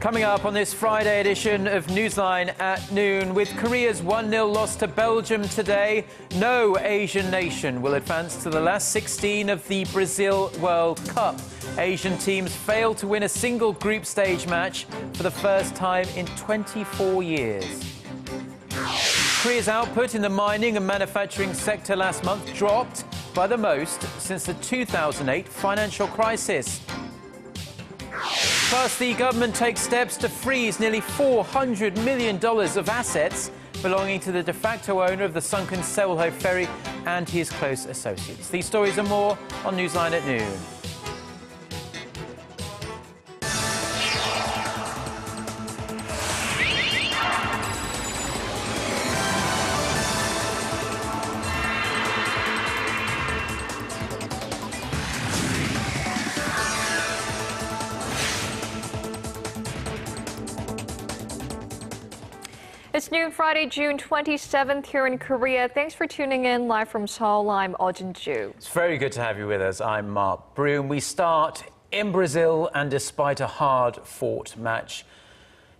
Coming up on this Friday edition of Newsline at noon, with Korea's 1-0 loss to Belgium today, no Asian nation will advance to the last 16 of the Brazil World Cup. Asian teams failed to win a single group stage match for the first time in 24 years. Korea's output in the mining and manufacturing sector last month dropped by the most since the 2008 financial crisis. Plus, the government takes steps to freeze nearly $400 million of assets belonging to the de facto owner of the sunken Seoul-Ho ferry and his close associates. These stories and more on Newsline at noon. It's noon Friday, June 27th here in Korea. Thanks for tuning in live from Seoul. I'm Ju. It's very good to have you with us. I'm Mark Broom. We start in Brazil, and despite a hard-fought match,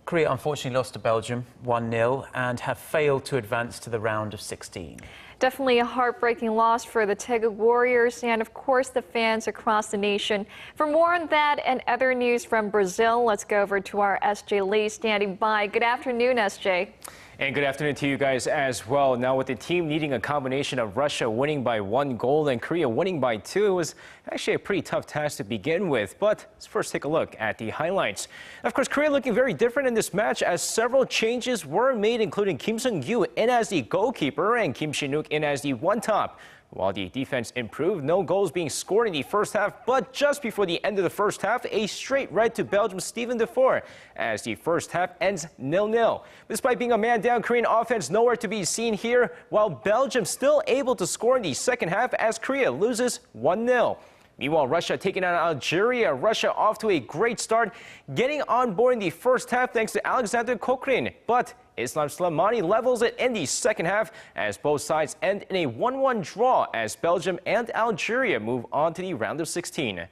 Korea unfortunately lost to Belgium 1-0 and have failed to advance to the round of 16. Definitely a heartbreaking loss for the Taeguk Warriors and, of course, the fans across the nation. For more on that and other news from Brazil, let's go over to our SJ Lee standing by. Good afternoon, SJ. And good afternoon to you guys as well. Now, with the team needing a combination of Russia winning by 1 goal and Korea winning by 2, it was actually a pretty tough task to begin with. But let's first take a look at the highlights. Of course, Korea looking very different in this match as several changes were made, including Kim Seung-kyu in as the goalkeeper and Kim Shin-wook in as the one-top. While the defense improved, no goals being scored in the first half, but just before the end of the first half, a straight red to Belgium's Defour as the first half ends 0-0. Despite being a man down, Korean offense nowhere to be seen here, while Belgium still able to score in the second half as Korea loses 1-0. Meanwhile, Russia taking on Algeria. Russia off to a great start, getting on board in the first half thanks to Alexander Kokrin. But Islam Slimani levels it in the second half as both sides end in a 1-1 draw as Belgium and Algeria move on to the round of 16.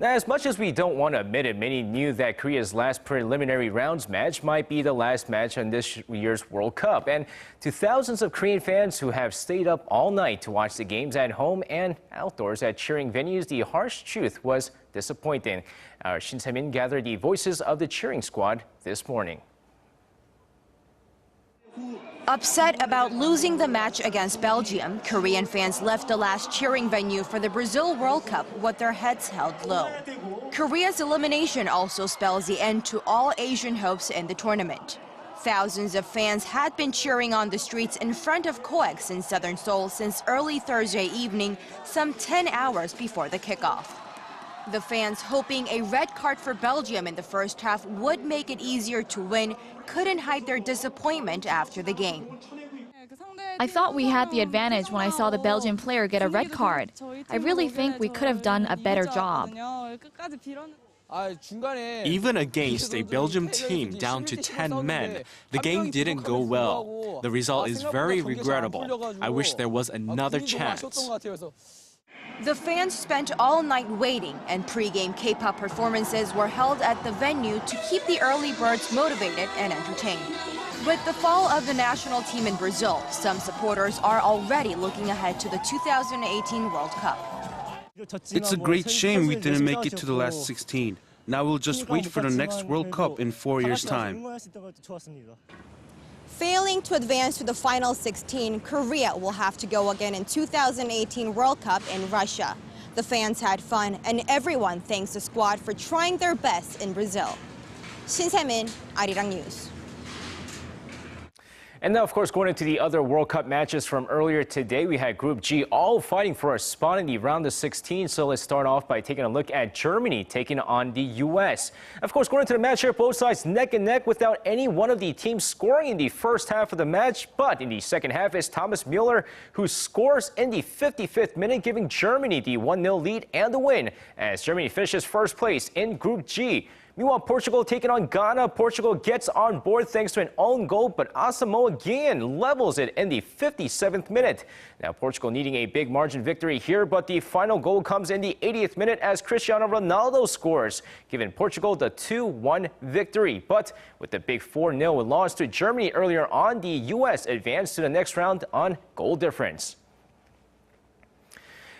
Now, as much as we don't want to admit it, many knew that Korea's last preliminary rounds match might be the last match on this year's World Cup. And to thousands of Korean fans who have stayed up all night to watch the games at home and outdoors at cheering venues, the harsh truth was disappointing. Our Shin Se-min gathered the voices of the cheering squad this morning. Upset about losing the match against Belgium, Korean fans left the last cheering venue for the Brazil World Cup with their heads held low. Korea's elimination also spells the end to all Asian hopes in the tournament. Thousands of fans had been cheering on the streets in front of COEX in southern Seoul since early Thursday evening, some 10 hours before the kickoff. The fans, hoping a red card for Belgium in the first half would make it easier to win, couldn't hide their disappointment after the game. I thought we had the advantage when I saw the Belgian player get a red card. I really think we could have done a better job. Even against a Belgium team down to 10 men, the game didn't go well. The result is very regrettable. I wish there was another chance. The fans spent all night waiting, and pre-game K-pop performances were held at the venue to keep the early birds motivated and entertained. With the fall of the national team in Brazil, some supporters are already looking ahead to the 2018 World Cup. It's a great shame we didn't make it to the last 16. Now we'll just wait for the next World Cup in 4 years' time. Failing to advance to the final 16, Korea will have to go again in 2018 World Cup in Russia. The fans had fun, and everyone thanks the squad for trying their best in Brazil. Shin Se-min, Arirang News. And now, of course, going into the other World Cup matches from earlier today, we had Group G all fighting for a spot in the round of 16. So let's start off by taking a look at Germany taking on the U.S. Of course, going into the match here, both sides neck and neck without any one of the teams scoring in the first half of the match. But in the second half is Thomas Müller, who scores in the 55th minute, giving Germany the 1-0 lead and the win as Germany finishes first place in Group G. Meanwhile, Portugal taking on Ghana. Portugal gets on board thanks to an own goal, but Asamoah Gyan levels it in the 57th minute. Now, Portugal needing a big margin victory here, but the final goal comes in the 80th minute as Cristiano Ronaldo scores, giving Portugal the 2-1 victory. But with the big 4-0 loss to Germany earlier on, the U.S. advanced to the next round on goal difference.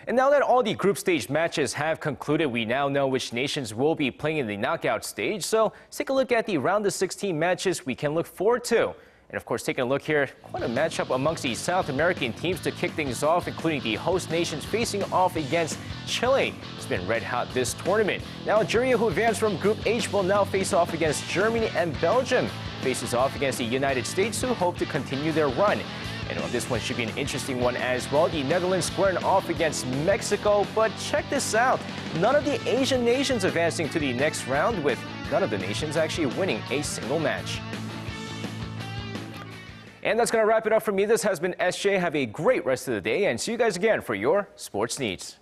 And now that all the group stage matches have concluded, we now know which nations will be playing in the knockout stage. So let's take a look at the round of 16 matches we can look forward to. And of course, taking a look here, quite a matchup amongst the South American teams to kick things off, including the host nations facing off against Chile. It's been red hot this tournament. Now, Algeria, who advanced from Group H, will now face off against Germany, and Belgium faces off against the United States, who hope to continue their run. And this one should be an interesting one as well. The Netherlands squaring off against Mexico. But check this out. None of the Asian nations advancing to the next round, with none of the nations actually winning a single match. And that's going to wrap it up for me. This has been SJ. Have a great rest of the day, and see you guys again for your sports needs.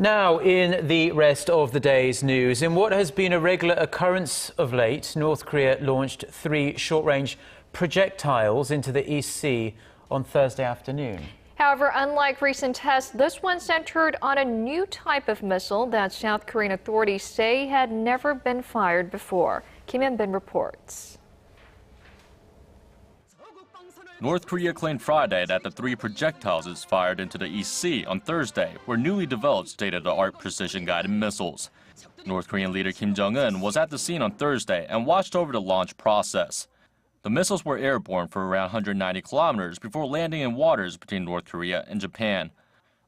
Now, in the rest of the day's news, in what has been a regular occurrence of late, North Korea launched 3 short-range projectiles into the East Sea on Thursday afternoon. However, unlike recent tests, this one centered on a new type of missile that South Korean authorities say had never been fired before. Kim Hyun-bin reports. North Korea claimed Friday that the 3 projectiles it fired into the East Sea on Thursday were newly developed state-of-the-art precision-guided missiles. North Korean leader Kim Jong-un was at the scene on Thursday and watched over the launch process. The missiles were airborne for around 190 kilometers before landing in waters between North Korea and Japan.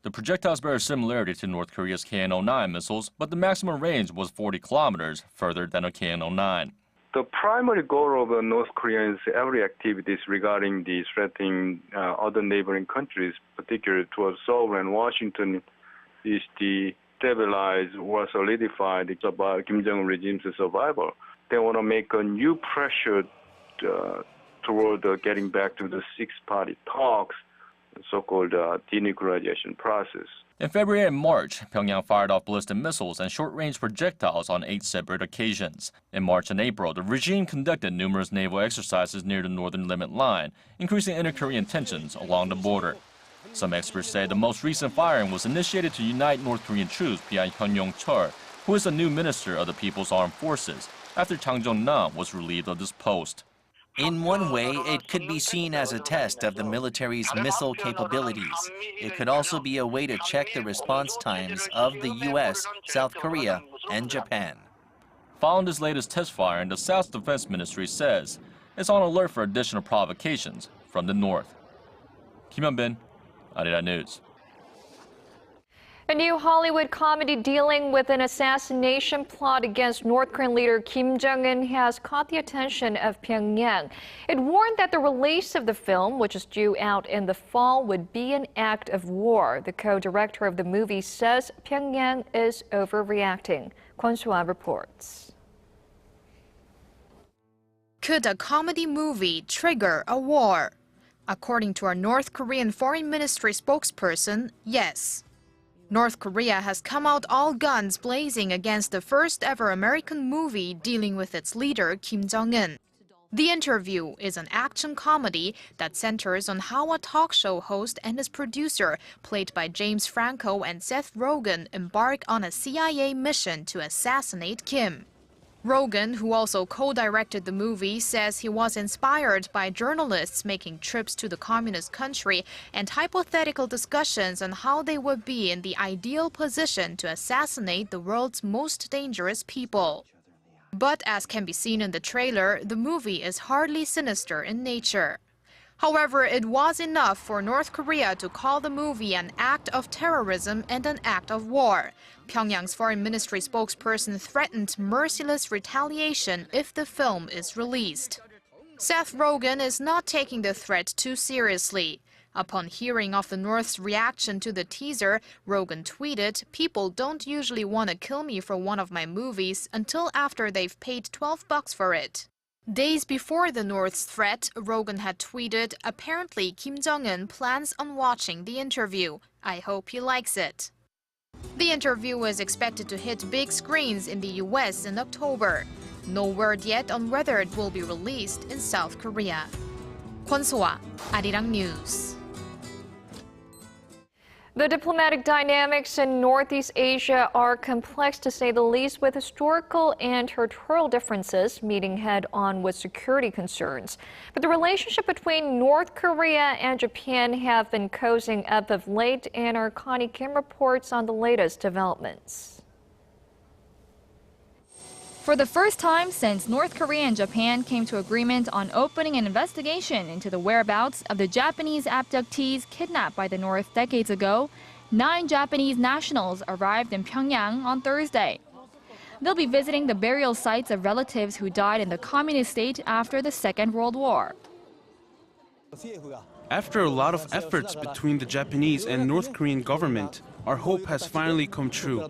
The projectiles bear similarity to North Korea's KN-09 missiles, but the maximum range was 40 kilometers further than a KN-09. The primary goal of North Korea's every activities regarding the threatening other neighboring countries, particularly towards Seoul and Washington, is to stabilize or solidify the Kim Jong-un regime's survival. They want to make a new pressure toward getting back to the 6-party talks, the so-called denuclearization process. In February and March, Pyongyang fired off ballistic missiles and short-range projectiles on 8 separate occasions. In March and April, the regime conducted numerous naval exercises near the northern limit line, increasing inter-Korean tensions along the border. Some experts say the most recent firing was initiated to unite North Korean troops behind Hyun Yong-chul, who is the new minister of the People's Armed Forces, after Chang Jong-nam was relieved of this post. In one way, it could be seen as a test of the military's missile capabilities. It could also be a way to check the response times of the U.S., South Korea, and Japan. Following this latest test firing, the South Defense Ministry says it's on alert for additional provocations from the north. Kim Hyun-bin, Arirang News. A new Hollywood comedy dealing with an assassination plot against North Korean leader Kim Jong-un has caught the attention of Pyongyang. It warned that the release of the film, which is due out in the fall, would be an act of war. The co-director of the movie says Pyongyang is overreacting. Kwon So-ah reports. Could a comedy movie trigger a war? According to our North Korean Foreign Ministry spokesperson, yes. North Korea has come out all guns blazing against the first-ever American movie dealing with its leader, Kim Jong-un. The Interview is an action comedy that centers on how a talk show host and his producer, played by James Franco and Seth Rogen, embark on a CIA mission to assassinate Kim. Rogen, who also co-directed the movie, says he was inspired by journalists making trips to the communist country and hypothetical discussions on how they would be in the ideal position to assassinate the world's most dangerous people. But as can be seen in the trailer, the movie is hardly sinister in nature. However, it was enough for North Korea to call the movie an act of terrorism and an act of war. Pyongyang's foreign ministry spokesperson threatened merciless retaliation if the film is released. Seth Rogen is not taking the threat too seriously. Upon hearing of the North's reaction to the teaser, Rogen tweeted, "People don't usually want to kill me for one of my movies until after they've paid $12 for it." Days before the North's threat, Rogen had tweeted, "Apparently Kim Jong-un plans on watching the interview. I hope he likes it." The interview is expected to hit big screens in the US in October. No word yet on whether it will be released in South Korea. Kwon So-ah, Arirang News. The diplomatic dynamics in Northeast Asia are complex to say the least, with historical and territorial differences meeting head-on with security concerns. But the relationship between North Korea and Japan have been cozying up of late, and our Connie Kim reports on the latest developments. For the first time since North Korea and Japan came to agreement on opening an investigation into the whereabouts of the Japanese abductees kidnapped by the North decades ago, 9 Japanese nationals arrived in Pyongyang on Thursday. They'll be visiting the burial sites of relatives who died in the communist state after the Second World War. After a lot of efforts between the Japanese and North Korean government, our hope has finally come true.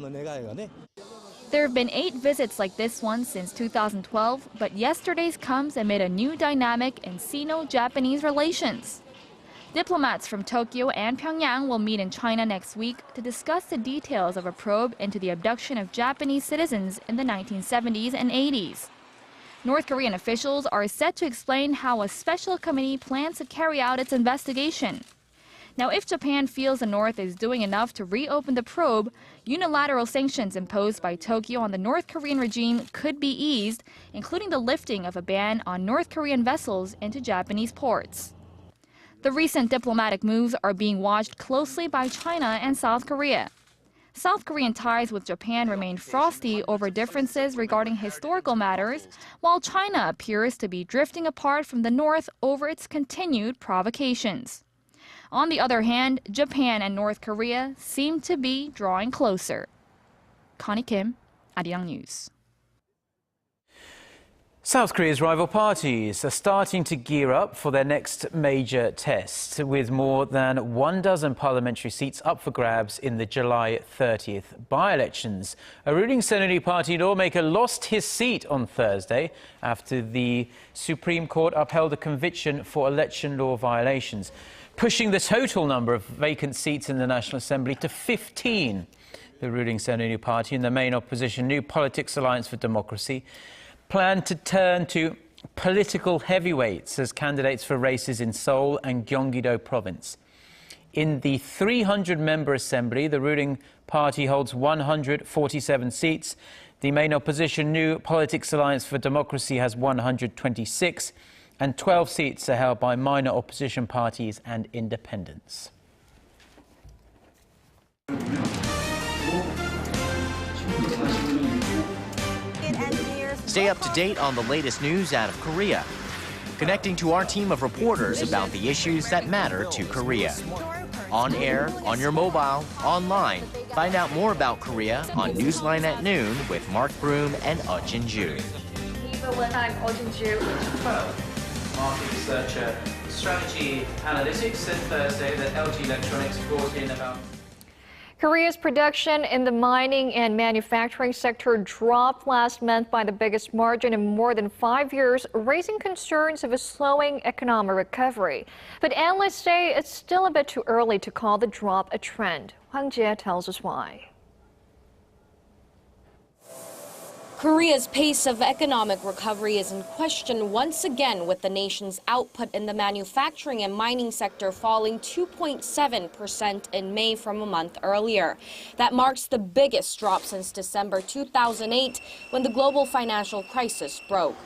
There have been 8 visits like this one since 2012, but yesterday's comes amid a new dynamic in Sino-Japanese relations. Diplomats from Tokyo and Pyongyang will meet in China next week to discuss the details of a probe into the abduction of Japanese citizens in the 1970s and 80s. North Korean officials are set to explain how a special committee plans to carry out its investigation. Now, if Japan feels the North is doing enough to reopen the probe, unilateral sanctions imposed by Tokyo on the North Korean regime could be eased, including the lifting of a ban on North Korean vessels into Japanese ports. The recent diplomatic moves are being watched closely by China and South Korea. South Korean ties with Japan remain frosty over differences regarding historical matters, while China appears to be drifting apart from the North over its continued provocations. On the other hand, Japan and North Korea seem to be drawing closer. Connie Kim, Arirang News. South Korea's rival parties are starting to gear up for their next major test, with more than 12 parliamentary seats up for grabs in the July 30th by-elections. A ruling Saenuri Party lawmaker lost his seat on Thursday after the Supreme Court upheld a conviction for election law violations, pushing the total number of vacant seats in the National Assembly to 15. The ruling Saenuri Party and the main opposition New Politics Alliance for Democracy plan to turn to political heavyweights as candidates for races in Seoul and Gyeonggi-do province. In the 300-member assembly, the ruling party holds 147 seats. The main opposition New Politics Alliance for Democracy has 126. And 12 seats are held by minor opposition parties and independents. Stay up to date on the latest news out of Korea. Connecting to our team of reporters about the issues that matter to Korea. On air, on your mobile, online. Find out more about Korea on Newsline at noon with Mark Broom and Jin-ju. I'm Jin-ju. Market researcher, strategy analytics, said Thursday that LG Electronics brought in about... Korea's production in the mining and manufacturing sector dropped last month by the biggest margin in more than 5 years, raising concerns of a slowing economic recovery. But analysts say it's still a bit too early to call the drop a trend. Hwang Jie tells us why. Korea's pace of economic recovery is in question once again, with the nation's output in the manufacturing and mining sector falling 2.7% in May from a month earlier. That marks the biggest drop since December 2008, when the global financial crisis broke.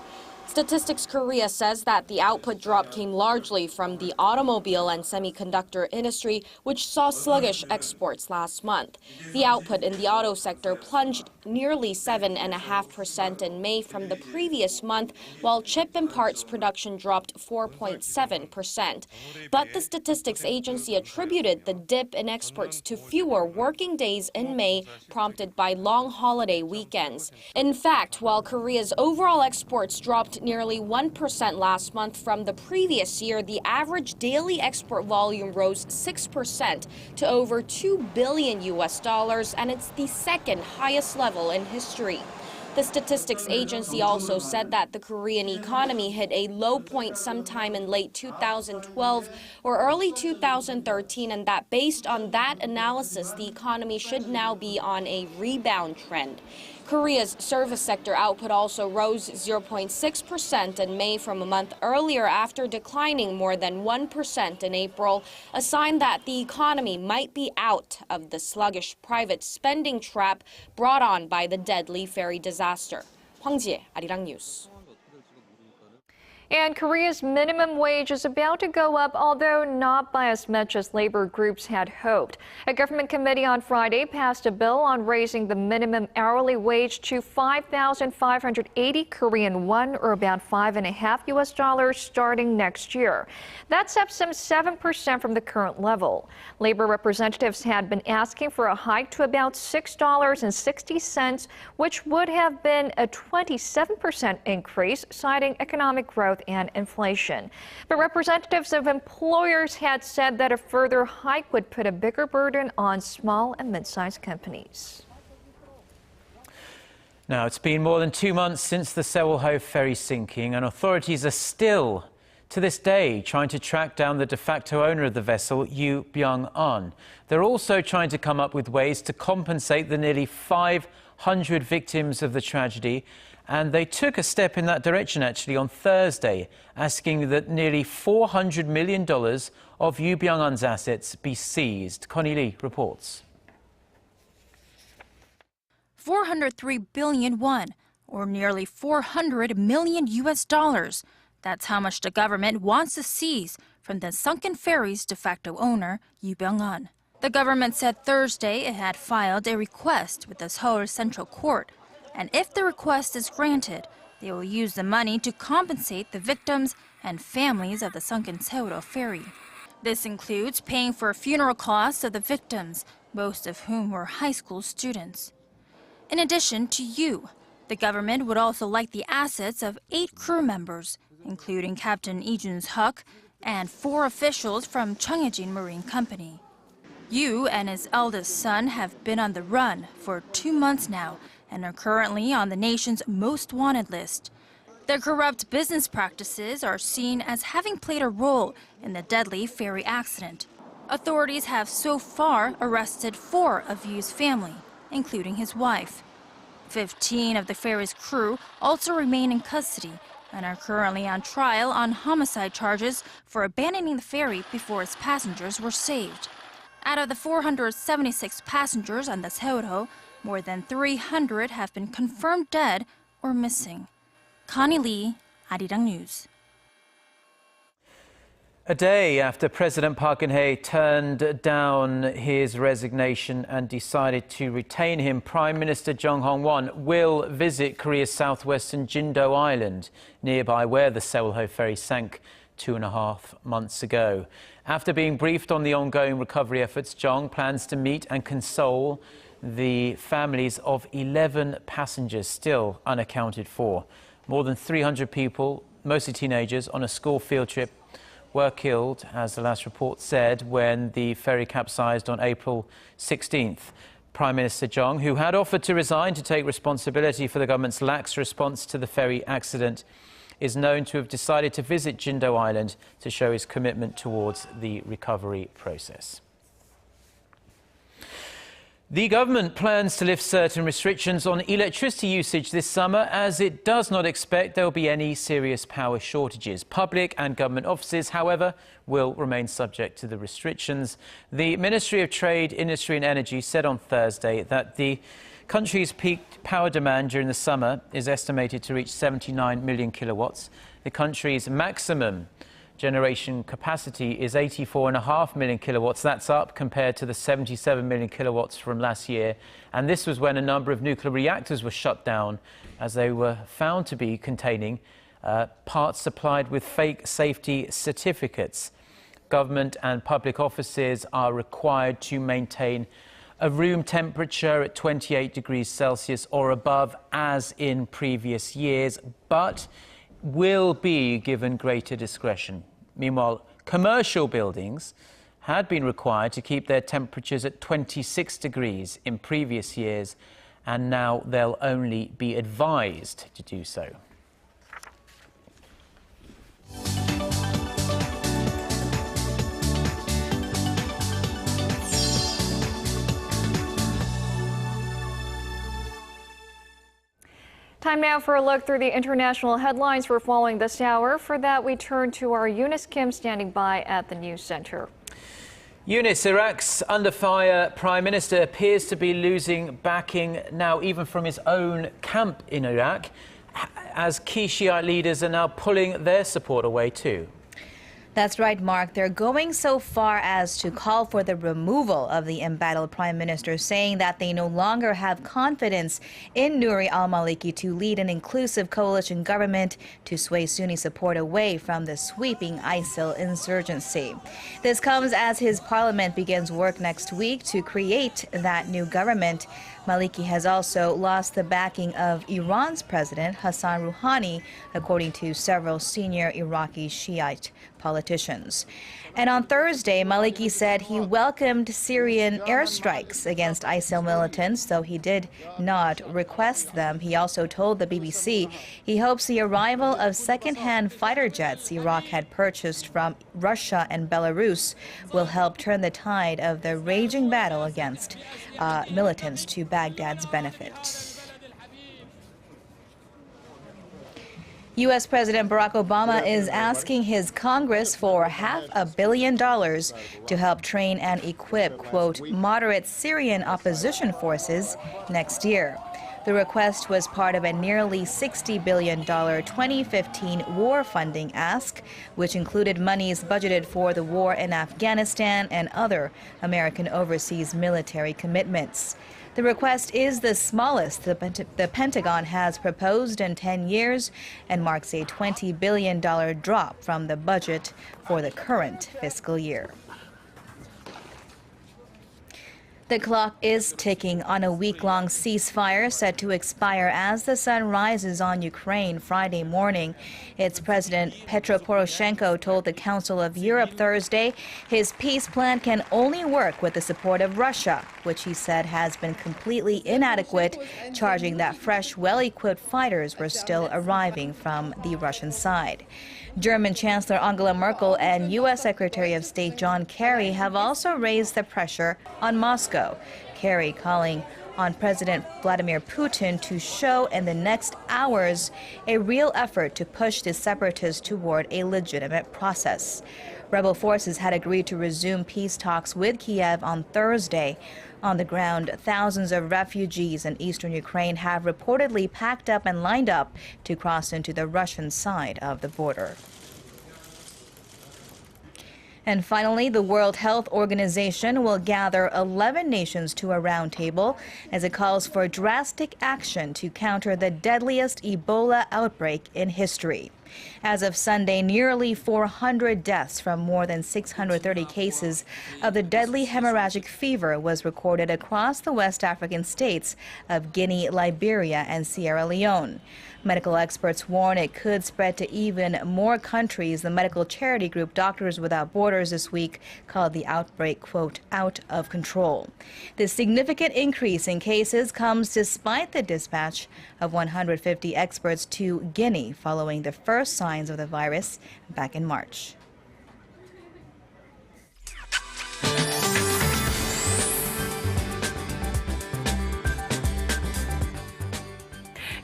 Statistics Korea says that the output drop came largely from the automobile and semiconductor industry, which saw sluggish exports last month. The output in the auto sector plunged nearly 7.5% in May from the previous month, while chip and parts production dropped 4.7%. But the statistics agency attributed the dip in exports to fewer working days in May, prompted by long holiday weekends. In fact, while Korea's overall exports dropped nearly 1% last month from the previous year, the average daily export volume rose 6% to over $2 billion, and it's the second highest level in history. The statistics agency also said that the Korean economy hit a low point sometime in late 2012 or early 2013, and that based on that analysis, the economy should now be on a rebound trend. Korea's service sector output also rose 0.6% in May from a month earlier after declining more than 1% in April, a sign that the economy might be out of the sluggish private spending trap brought on by the deadly ferry disaster. Hwang Jie, Arirang News. And Korea's minimum wage is about to go up, although not by as much as labor groups had hoped. A government committee on Friday passed a bill on raising the minimum hourly wage to 5,580 Korean won, or about $5.50 starting next year. That's up some 7% from the current level. Labor representatives had been asking for a hike to about $6.60, which would have been a 27% increase, citing economic growth and inflation. But representatives of employers had said that a further hike would put a bigger burden on small and mid-sized companies. Now, it's been more than 2 months since the Sewol-ho ferry sinking, and authorities are still, to this day, trying to track down the de facto owner of the vessel, Yoo Byung-un. They're also trying to come up with ways to compensate the nearly 500 victims of the tragedy. And they took a step in that direction, actually, on Thursday, asking that nearly $400 million of Yoo Byung-un's assets be seized. Connie Lee reports. 403 billion won, or nearly $400 million US. That's how much the government wants to seize from the sunken ferry's de facto owner, Yoo Byung-un. The government said Thursday it had filed a request with the Seoul Central Court. And if the request is granted, they will use the money to compensate the victims and families of the sunken Sewol-ho ferry. This includes paying for funeral costs of the victims, most of whom were high school students. In addition to Yoo, the government would also like the assets of 8 crew members, including Captain Lee Jun-seok and 4 officials from Cheongjin Marine Company. Yoo and his eldest son have been on the run for 2 months now, and are currently on the nation's most wanted list. Their corrupt business practices are seen as having played a role in the deadly ferry accident. Authorities have so far arrested 4 of Yoo's family, including his wife. 15 of the ferry's crew also remain in custody and are currently on trial on homicide charges for abandoning the ferry before its passengers were saved. Out of the 476 passengers on the Sewol-ho, more than 300 have been confirmed dead or missing. Connie Lee, Arirang News. A day after President Park Geun-hye turned down his resignation and decided to retain him, Prime Minister Jung Hong-won will visit Korea's southwestern Jindo Island, nearby where the Sewol-ho ferry sank 2.5 months ago. After being briefed on the ongoing recovery efforts, Jung plans to meet and console the families of 11 passengers still unaccounted for. More than 300 people, mostly teenagers, on a school field trip were killed, as the last report said, when the ferry capsized on April 16th. Prime Minister Jung, who had offered to resign to take responsibility for the government's lax response to the ferry accident, is known to have decided to visit Jindo Island to show his commitment towards the recovery process. The government plans to lift certain restrictions on electricity usage this summer, as it does not expect there will be any serious power shortages. Public and government offices, however, will remain subject to the restrictions. The Ministry of Trade, Industry and Energy said on Thursday that the Country's peak power demand during the summer is estimated to reach 79 million kilowatts. The country's maximum generation capacity is 84.5 million kilowatts. That's up compared to the 77 million kilowatts from last year. And this was when a number of nuclear reactors were shut down as they were found to be containing parts supplied with fake safety certificates. Government and public offices are required to maintain a room temperature at 28 degrees Celsius or above, as in previous years, but will be given greater discretion. Meanwhile, commercial buildings had been required to keep their temperatures at 26 degrees in previous years, and now they'll only be advised to do so. Time now for a look through the international headlines we're following this hour. For that, we turn to our Eunice Kim standing by at the News Center. Eunice, Iraq's under fire Prime Minister appears to be losing backing now even from his own camp in Iraq, as key Shiite leaders are now pulling their support away too. That's right, Mark. They're going so far as to call for the removal of the embattled prime minister, saying that they no longer have confidence in Nouri al-Maliki to lead an inclusive coalition government to sway Sunni support away from the sweeping ISIL insurgency. This comes as his parliament begins work next week to create that new government. Maliki has also lost the backing of Iran's president, Hassan Rouhani, according to several senior Iraqi Shiite politicians. And on Thursday, Maliki said he welcomed Syrian airstrikes against ISIL militants, though he did not request them. He also told the BBC he hopes the arrival of second-hand fighter jets Iraq had purchased from Russia and Belarus will help turn the tide of the raging battle against militants to Baghdad's benefit. U.S. President Barack Obama is asking his Congress for $500 million to help train and equip, quote, moderate Syrian opposition forces next year. The request was part of a nearly $60 billion 2015 war funding ask, which included monies budgeted for the war in Afghanistan and other American overseas military commitments. The request is the smallest the Pentagon has proposed in 10 years and marks a $20 billion drop from the budget for the current fiscal year. The clock is ticking on a week-long ceasefire set to expire as the sun rises on Ukraine Friday morning. Its President Petro Poroshenko told the Council of Europe Thursday his peace plan can only work with the support of Russia, which he said has been completely inadequate, charging that fresh, well-equipped fighters were still arriving from the Russian side. German Chancellor Angela Merkel and U.S. Secretary of State John Kerry have also raised the pressure on Moscow. Kerry calling on President Vladimir Putin to show in the next hours a real effort to push the separatists toward a legitimate process. Rebel forces had agreed to resume peace talks with Kiev on Thursday. On the ground, thousands of refugees in eastern Ukraine have reportedly packed up and lined up to cross into the Russian side of the border. And finally, the World Health Organization will gather 11 nations to a roundtable as it calls for drastic action to counter the deadliest Ebola outbreak in history. As of Sunday, nearly 400 deaths from more than 630 cases of the deadly hemorrhagic fever was recorded across the West African states of Guinea, Liberia, and Sierra Leone. Medical experts warn it could spread to even more countries. The medical charity group Doctors Without Borders this week called the outbreak, quote, out of control. The significant increase in cases comes despite the dispatch of 150 experts to Guinea following the first signs of the virus back in March.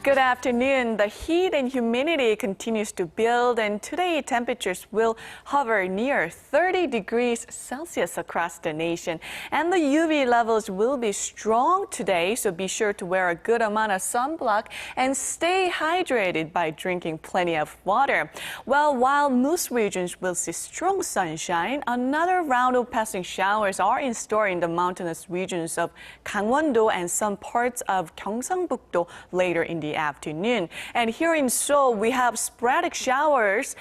Good afternoon. The heat and humidity continues to build, and today temperatures will hover near 30 degrees Celsius across the nation. And the UV levels will be strong today, so be sure to wear a good amount of sunblock and stay hydrated by drinking plenty of water. Well, while most regions will see strong sunshine, another round of passing showers are in store in the mountainous regions of Gangwon-do and some parts of Gyeongsangbuk-do later in the afternoon. And here in Seoul, we have sporadic showers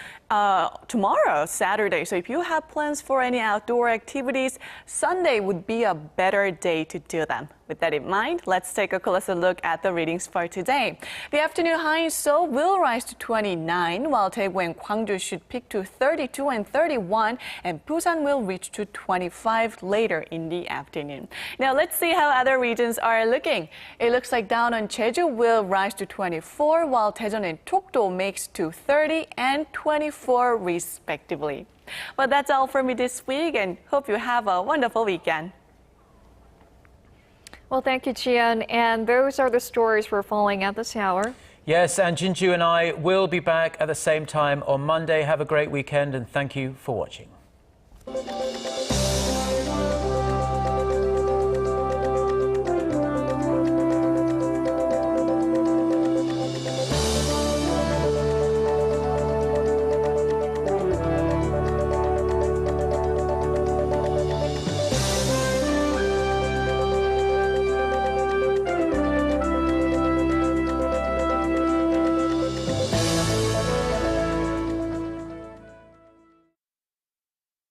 tomorrow, Saturday. So if you have plans for any outdoor activities, Sunday would be a better day to do them. With that in mind, let's take a closer look at the readings for today. The afternoon high in Seoul will rise to 29, while Daegu and Gwangju should peak to 32 and 31, and Busan will reach to 25 later in the afternoon. Now let's see how other regions are looking. It looks like down on Jeju will rise to 24, while Daejeon and Tokdo makes to 30 and 24 respectively. But that's all for me this week, and hope you have a wonderful weekend. Well, thank you, Jian. And those are the stories we're following at this hour. Yes, and Jinju and I will be back at the same time on Monday. Have a great weekend, and thank you for watching.